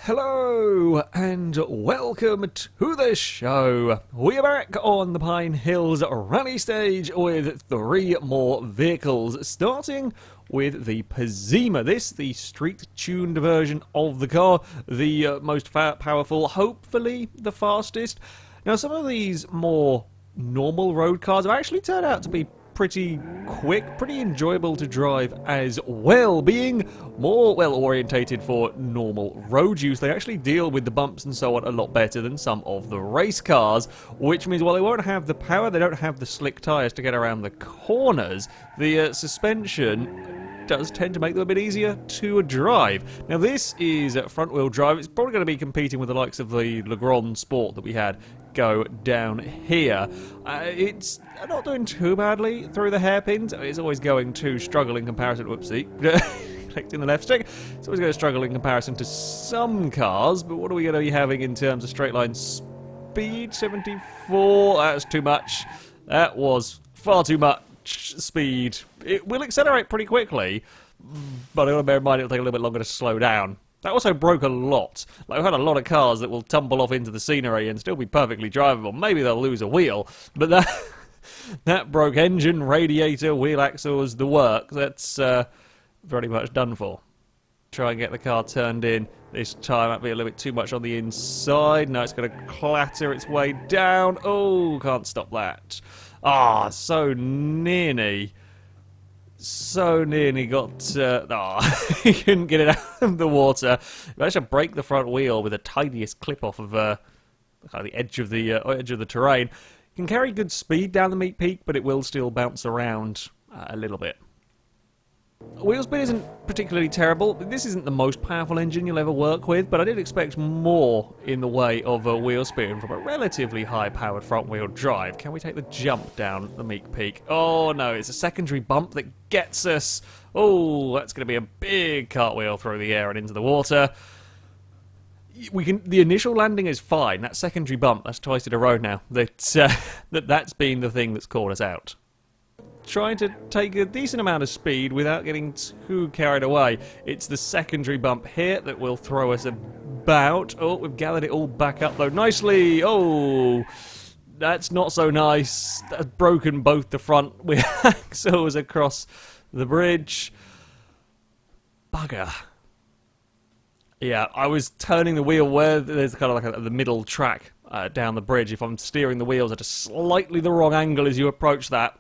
Hello and welcome to the show. We are back on the Pine Hills rally stage with 3 more vehicles, starting with the Pazima. This, the street-tuned version of the car, the most powerful, hopefully the fastest. Now, some of these more normal road cars have actually turned out to be pretty quick, pretty enjoyable to drive as well, being more well orientated for normal road use. They actually deal with the bumps and so on a lot better than some of the race cars, which means while they won't have the power, they don't have the slick tyres to get around the corners, the suspension does tend to make them a bit easier to drive. Now this is front-wheel drive. It's probably going to be competing with the likes of the Legrand Sport that we had go down here. It's not doing too badly through the hairpins. It's always going to struggle in comparison. Whoopsie. Clicking the left stick. It's always going to struggle in comparison to some cars, but what are we going to be having in terms of straight line speed? 74. That's too much. That was far too much speed. It will accelerate pretty quickly, but I've got to bear in mind it'll take a little bit longer to slow down. That also broke a lot. Like, we've had a lot of cars that will tumble off into the scenery and still be perfectly drivable. Maybe they'll lose a wheel, but that broke engine, radiator, wheel axles, the work. That's very much done for. Try and get the car turned in. This time might be a little bit too much on the inside. No, it's going to clatter its way down. Oh, can't stop that. Ah, so nearly. So nearly got. He couldn't get it out of the water. He managed to break the front wheel with the tiniest clip off of the edge of the terrain. It can carry good speed down the meat peak, but it will still bounce around a little bit. Wheel speed isn't particularly terrible. This isn't the most powerful engine you'll ever work with, but I did expect more in the way of a wheel speed from a relatively high-powered front-wheel drive. Can we take the jump down the Meek Peak? Oh no, it's a secondary bump that gets us. Oh, that's going to be a big cartwheel through the air and into the water. The initial landing is fine. That secondary bump, that's twice in a row now. That's been the thing that's caught us out. Trying to take a decent amount of speed without getting too carried away. It's the secondary bump here that will throw us about. Oh, we've gathered it all back up though nicely. Oh, that's not so nice. That's broken both the front wheel axles across the bridge. Bugger. Yeah, I was turning the wheel where there's kind of like the middle track down the bridge. If I'm steering the wheels at a slightly the wrong angle as you approach that,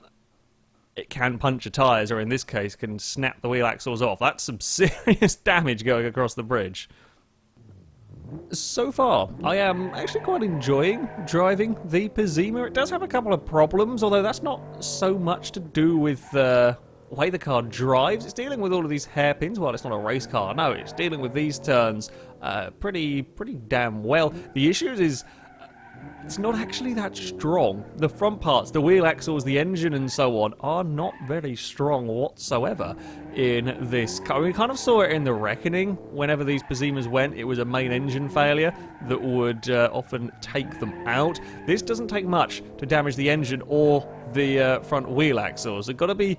it can puncture tyres, or in this case, can snap the wheel axles off. That's some serious damage going across the bridge. So far, I am actually quite enjoying driving the Pazima. It does have a couple of problems, although that's not so much to do with the way the car drives. It's dealing with all of these hairpins. Well, it's not a race car. No, it's dealing with these turns pretty damn well. The issue is it's not actually that strong. The front parts, the wheel axles, the engine and so on, are not very strong whatsoever in this car. We kind of saw it in the Reckoning. Whenever these Pazimas went, it was a main engine failure that would often take them out. This doesn't take much to damage the engine or the front wheel axles. They've got to be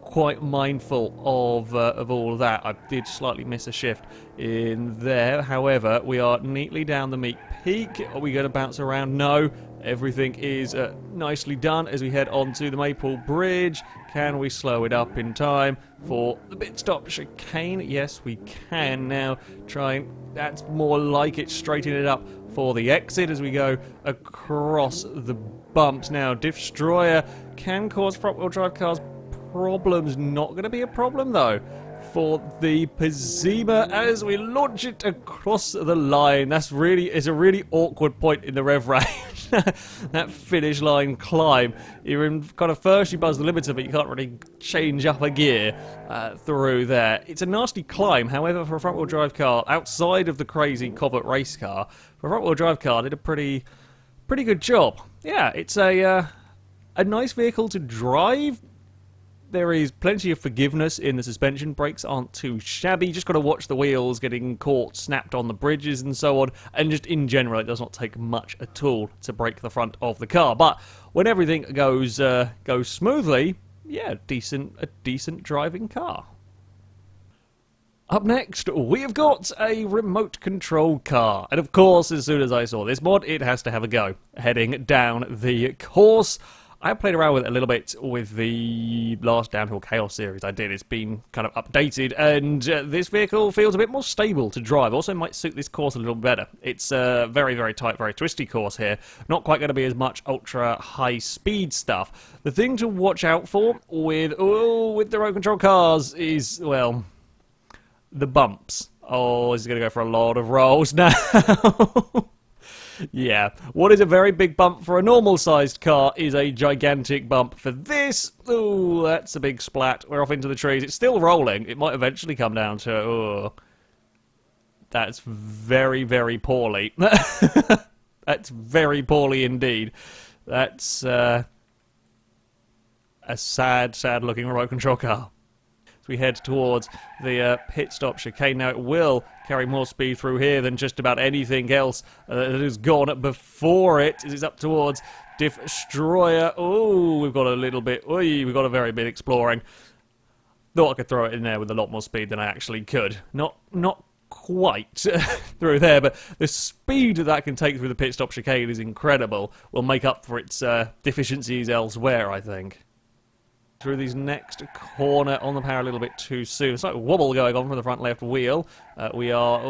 quite mindful of all of that. I did slightly miss a shift in there. However, we are neatly down the Meek Peak. Are we going to bounce around? No. Everything is nicely done as we head onto the Maple Bridge. Can we slow it up in time for the pit stop chicane? Yes, we can now. That's more like it. Straighten it up for the exit as we go across the bumps. Now, Destroyer can cause front-wheel drive cars problems. Not going to be a problem though for the Pazima as we launch it across the line. It's a really awkward point in the rev range. That finish line climb. You're in kind of first, you buzz the limiter, but you can't really change up a gear through there. It's a nasty climb. However, for a front-wheel drive car, outside of the crazy Covet race car, for a front-wheel drive car, did a pretty good job. Yeah, it's a nice vehicle to drive. There is plenty of forgiveness in the suspension. Brakes aren't too shabby. You just got to watch the wheels getting caught, snapped on the bridges and so on. And just in general, it does not take much at all to break the front of the car. But when everything goes smoothly, yeah, a decent driving car. Up next, we've got a remote control car. And of course, as soon as I saw this mod, it has to have a go. Heading down the course. I played around with it a little bit with the last Downhill Chaos series I did. It's been kind of updated, and this vehicle feels a bit more stable to drive. Also might suit this course a little better. It's a very, very tight, very twisty course here. Not quite going to be as much ultra high speed stuff. The thing to watch out for with the remote control cars is, well, the bumps. Oh, this is going to go for a lot of rolls now. Yeah, what is a very big bump for a normal-sized car is a gigantic bump for this. Ooh, that's a big splat. We're off into the trees. It's still rolling. It might eventually come down to... Oh, that's very, very poorly. That's very poorly indeed. That's a sad, sad-looking remote control car. As we head towards the pit stop chicane. Now, it will carry more speed through here than just about anything else that has gone before it. It's up towards Destroyer. Oh, we've got a little bit... we've got a very bit exploring. Thought I could throw it in there with a lot more speed than I actually could. Not quite through there, but the speed that can take through the pit stop chicane is incredible. Will make up for its deficiencies elsewhere, I think. Through these next corner on the power a little bit too soon. It's like a wobble going on from the front left wheel. We are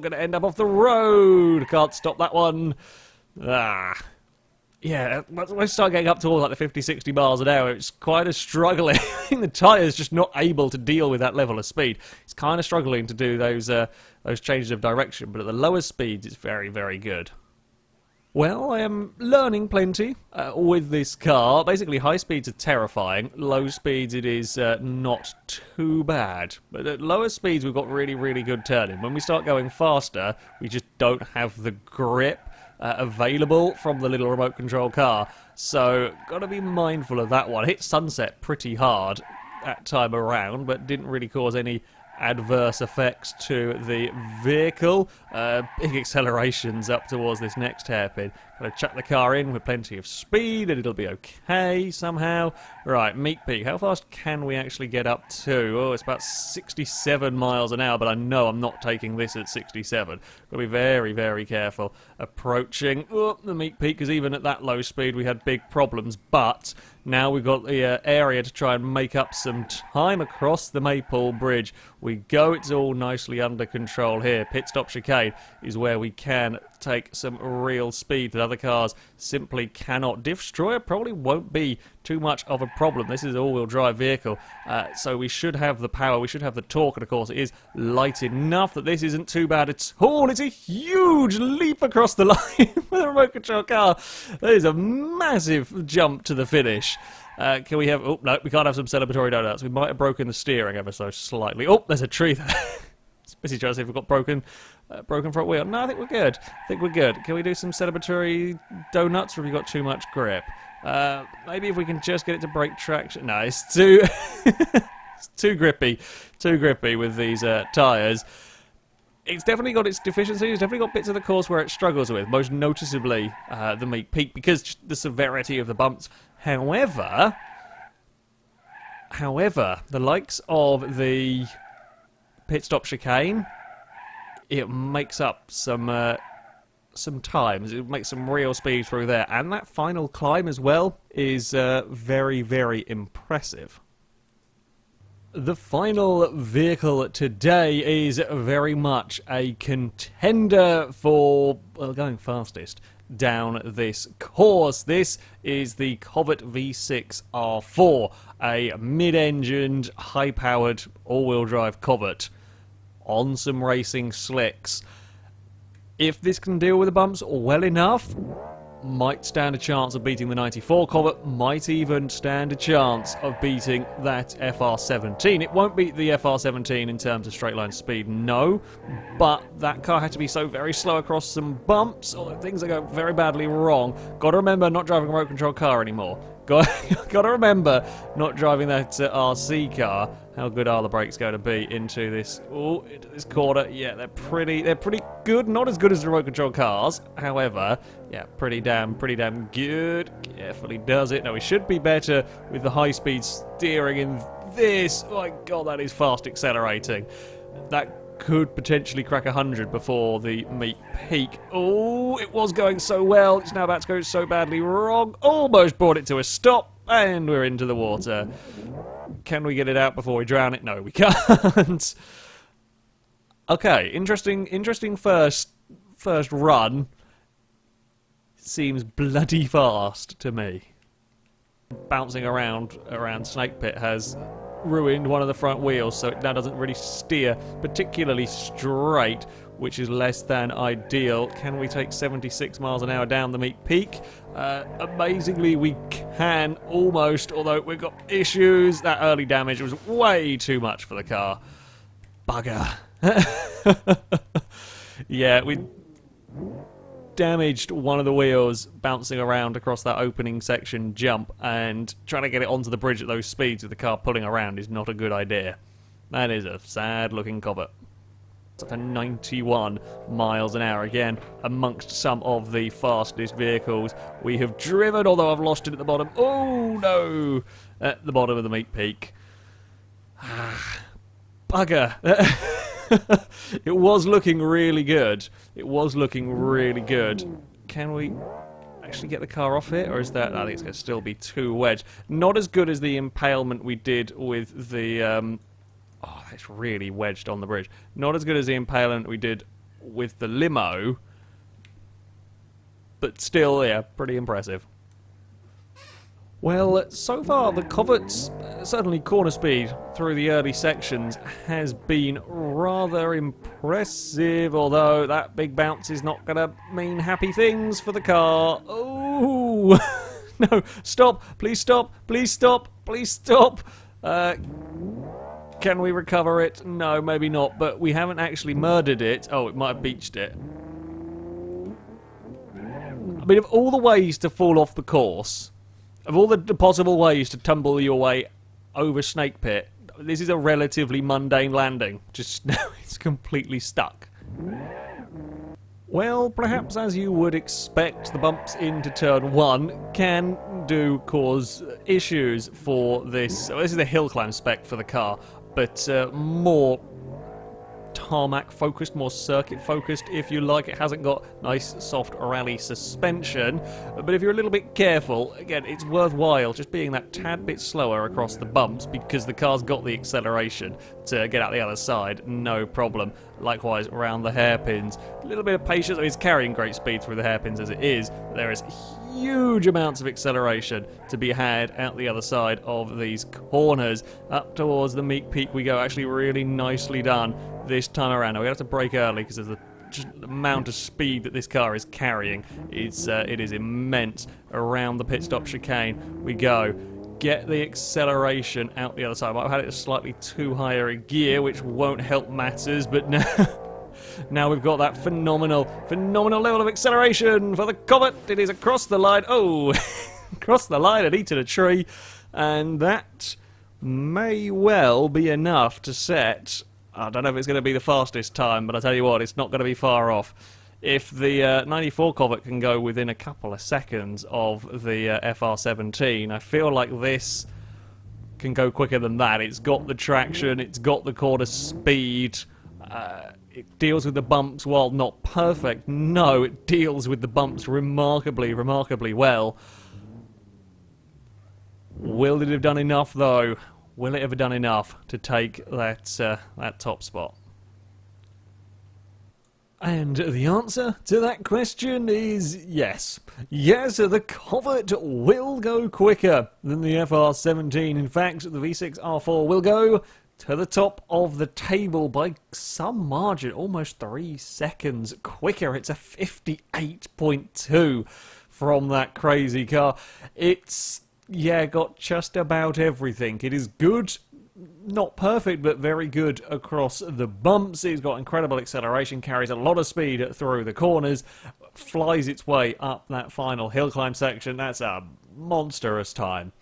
going to end up off the road. Can't stop that one. Yeah, when I start getting up towards like the 50, 60 miles an hour, it's quite a struggling. I think the tyre's just not able to deal with that level of speed. It's kind of struggling to do those changes of direction, but at the lower speeds, it's very, very good. Well, I am learning plenty with this car. Basically, high speeds are terrifying. Low speeds, it is not too bad. But at lower speeds, we've got really, really good turning. When we start going faster, we just don't have the grip available from the little remote control car. So, got to be mindful of that one. Hit sunset pretty hard that time around, but didn't really cause any adverse effects to the vehicle. Big accelerations up towards this next hairpin. Gotta chuck the car in with plenty of speed and it'll be okay somehow. Right, Meek Peak. How fast can we actually get up to? Oh, it's about 67 miles an hour, but I know I'm not taking this at 67. Gotta be very, very careful approaching the Meek Peak, because even at that low speed we had big problems, but now we've got the area to try and make up some time across the Maple Bridge. We go, it's all nicely under control here. Pit stop chicane is where we can take some real speed that other cars simply cannot. Destroyer probably won't be too much of a problem. This is an all-wheel drive vehicle, so we should have the power, we should have the torque, and of course it is light enough that this isn't too bad at all. It's a huge leap across the line with a remote control car. That is a massive jump to the finish. Can we have... Oh, no, we can't have some celebratory donuts. We might have broken the steering ever so slightly. Oh, there's a tree there. It's busy trying to see if we've got broken front wheel. No, I think we're good. I think we're good. Can we do some celebratory donuts, or have you got too much grip? Maybe if we can just get it to brake traction. No, it's too... it's too grippy. Too grippy with these tyres. It's definitely got its deficiencies. It's definitely got bits of the course where it struggles with, most noticeably the Meek Peak, because the severity of the bumps. However, the likes of the pit stop chicane, it makes up some times. It makes some real speed through there, and that final climb as well is very, very impressive. The final vehicle today is very much a contender for, well, going fastest down this course. This is the Covet V6R4, a mid-engined, high-powered, all-wheel drive Covet on some racing slicks. If this can deal with the bumps well enough, might stand a chance of beating the 94 Covet, might even stand a chance of beating that FR17. It won't beat the FR17 in terms of straight line speed, no, but that car had to be so very slow across some bumps, or things that go very badly wrong. Gotta remember, not driving a remote control car anymore. Gotta remember, not driving that RC car. How good are the brakes going to be into this corner? Yeah, they're pretty good. Not as good as the remote control cars, however, yeah, pretty damn good. Carefully does it. Now we should be better with the high-speed steering in this. Oh my god, that is fast accelerating. That could potentially crack 100 before the meat peak. Oh, it was going so well. It's now about to go so badly wrong. Almost brought it to a stop, and we're into the water. Can we get it out before we drown it? No, we can't. Okay, interesting first run. Seems bloody fast to me. Bouncing around Snake Pit has ruined one of the front wheels, so it now doesn't really steer particularly straight, which is less than ideal. Can we take 76 miles an hour down the meat peak? Amazingly, we can almost, although we've got issues. That early damage was way too much for the car. Bugger. Yeah, we damaged one of the wheels bouncing around across that opening section jump, and trying to get it onto the bridge at those speeds with the car pulling around is not a good idea. That is a sad looking Covet. It's up to 91 miles an hour again, amongst some of the fastest vehicles we have driven, although I've lost it at the bottom. Oh no! At the bottom of the meat peak. Bugger! It was looking really good. It was looking really good. Can we actually get the car off it, or is that... I think it's going to still be too wedged. Not as good as the impalement we did with the... oh, it's really wedged on the bridge. Not as good as the impalement we did with the limo, but still, yeah, pretty impressive. Well, so far the Covet's certainly corner speed through the early sections has been rather impressive, although that big bounce is not going to mean happy things for the car. Oh, no, stop, please stop, please stop, please stop. Can we recover it? No, maybe not, but we haven't actually murdered it. Oh, it might have beached it. I mean, of all the ways to fall off the course, of all the possible ways to tumble your way over Snake Pit, this is a relatively mundane landing. Just now it's completely stuck. Well, perhaps as you would expect, the bumps into turn 1 can do cause issues for this. So this is the hill climb spec for the car, but more tarmac focused, more circuit focused if you like. It hasn't got nice soft rally suspension, but if you're a little bit careful, again, it's worthwhile just being that tad bit slower across the bumps, because the car's got the acceleration to get out the other side, no problem. Likewise around the hairpins, a little bit of patience. It's carrying great speed through the hairpins as it is. There is huge amounts of acceleration to be had out the other side of these corners. Up towards the meat peak we go, actually really nicely done this time around. Now we have to brake early because of the amount of speed that this car is carrying. It is immense. Around the pit stop chicane we go. Get the acceleration out the other side. I've had it slightly too high a gear, which won't help matters, but now we've got that phenomenal level of acceleration for the Covet. It is across the line. Oh, across the line and eaten a tree, and that may well be enough to set... I don't know if it's going to be the fastest time, but I tell you what, it's not going to be far off. If the 94 Covet can go within a couple of seconds of the FR17, I feel like this can go quicker than that. It's got the traction, it's got the corner speed, it deals with the bumps while not perfect. No, it deals with the bumps remarkably well. Will it have done enough, though? Will it ever done enough to take that top spot? And the answer to that question is yes. Yes, the Covet will go quicker than the FR17. In fact, the V6R4 will go to the top of the table by some margin, almost 3 seconds quicker. It's a 58.2 from that crazy car. It's... yeah, got just about everything. It is good, not perfect, but very good across the bumps. It's got incredible acceleration, carries a lot of speed through the corners, flies its way up that final hill climb section. That's a monstrous time.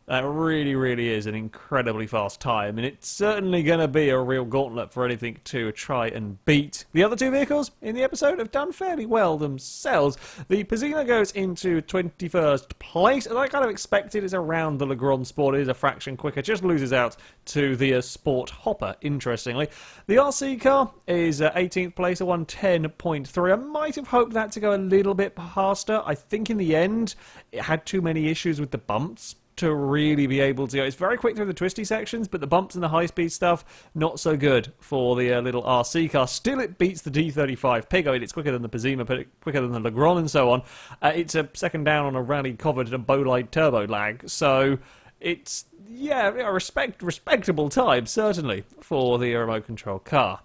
That really, really is an incredibly fast time, and it's certainly going to be a real gauntlet for anything to try and beat. The other two vehicles in the episode have done fairly well themselves. The Pazina goes into 21st place, as I kind of expected. Is around the Legrand Sport. It is a fraction quicker, just loses out to the Sport Hopper, interestingly. The RC car is 18th place, a 110.3. I might have hoped that to go a little bit faster. I think in the end, it had too many issues with the bumps to really be able to go. It's very quick through the twisty sections, but the bumps and the high-speed stuff, not so good for the little RC car. Still, it beats the D35 Pig. I mean, it's quicker than the Pazima, but quicker than the Legrand and so on. It's a second down on a rally Covet and a Bolide turbo lag, so it's, yeah, a respectable time, certainly, for the remote control car.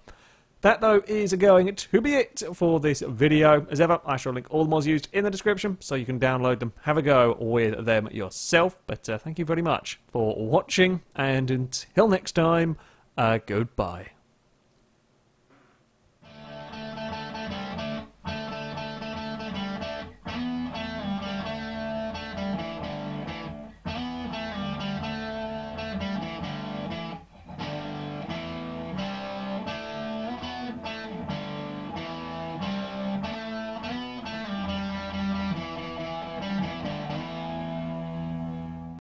That, though, is going to be it for this video. As ever, I shall link all the mods used in the description, so you can download them, have a go with them yourself. But thank you very much for watching, and until next time, goodbye.